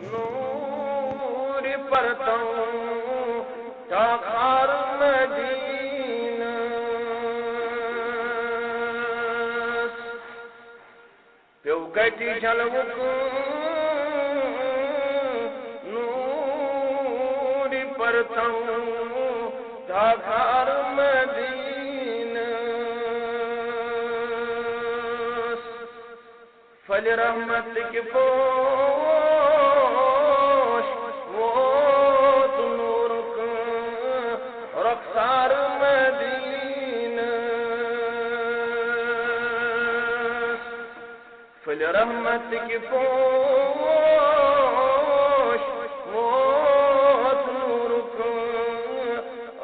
نور پرتوں تاخار مدینہ پیو گٹی جلوک نور پرتوں تاخار مدینہ فل رحمت کے پوش وہ تو نور کا رخسار مدینہ فل رحمت کے پوش وہ تو نور کا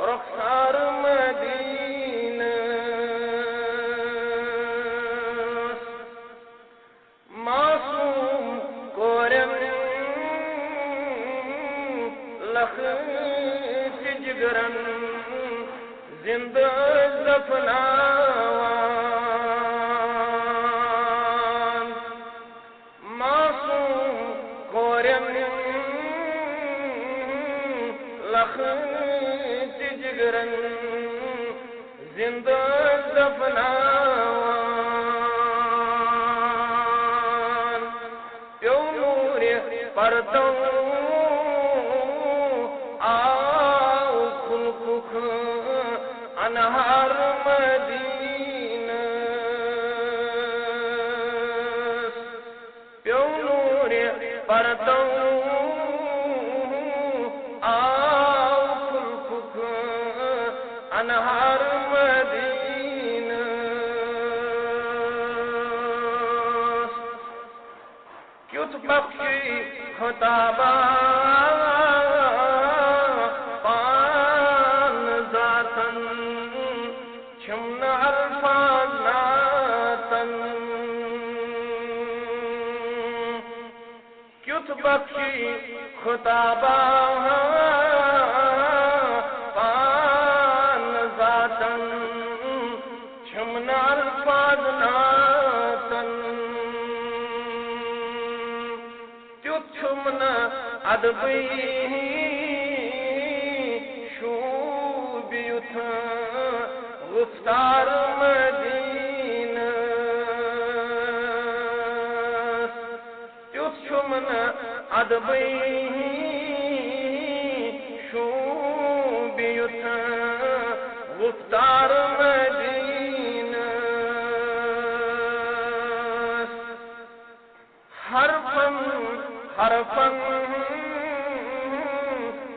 رخسار مدینہ لخ جگرن زندہ دفناوان معصوم کورن لخ جگرن زندہ دفناوان پیو نور پرتوں انہار مدینہ پیو نور پرتوں آؤ کھلک انہار مدینہ کیوت بخشی خطابہ بخشی خطابہ پان ذاتن چھمن الفاظ ناتن تیت چھمن ادبی شوبیت گفتار مدینہ تیت چھمن ادبی شوبیت گفتار مدینہ حرفن حرفن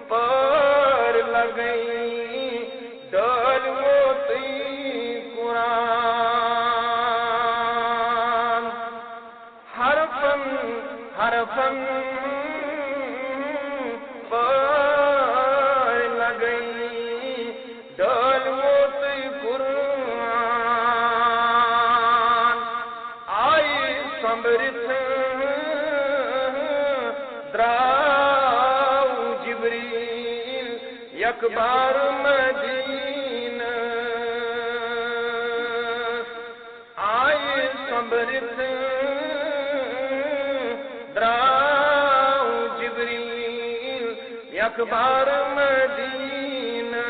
پر لگئی ڈال موتی قرآن حرفن حرفن پر لگئی ڈال موتی قرآن آئی سمرت دراؤ جبریل یک بار مدینہ آئی سمرت دراؤ جبریل یک بار مدینہ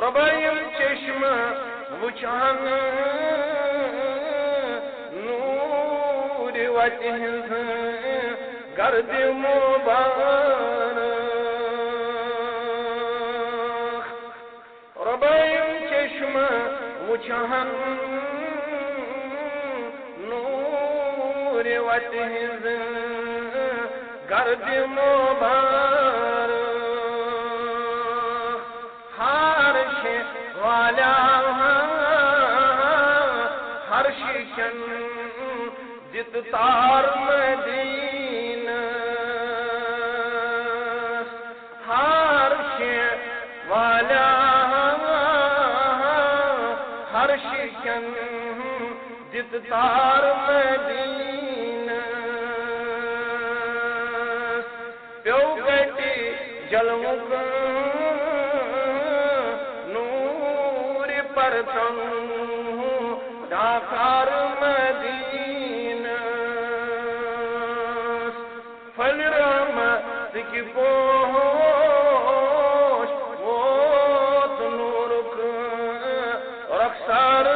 ربایم چشم وچان نور وجہ گرد مبارک ربایم چشم وچان نور وجہ گرد مبارک ہر شے والا ہر شیشن جت تار مدینہ ہر شے والا ہر شیشن جت تار مدینہ پیو گٹی جلوک نور پرتوں ڈاکار مدینہ کی پوش وہ نورک رخسار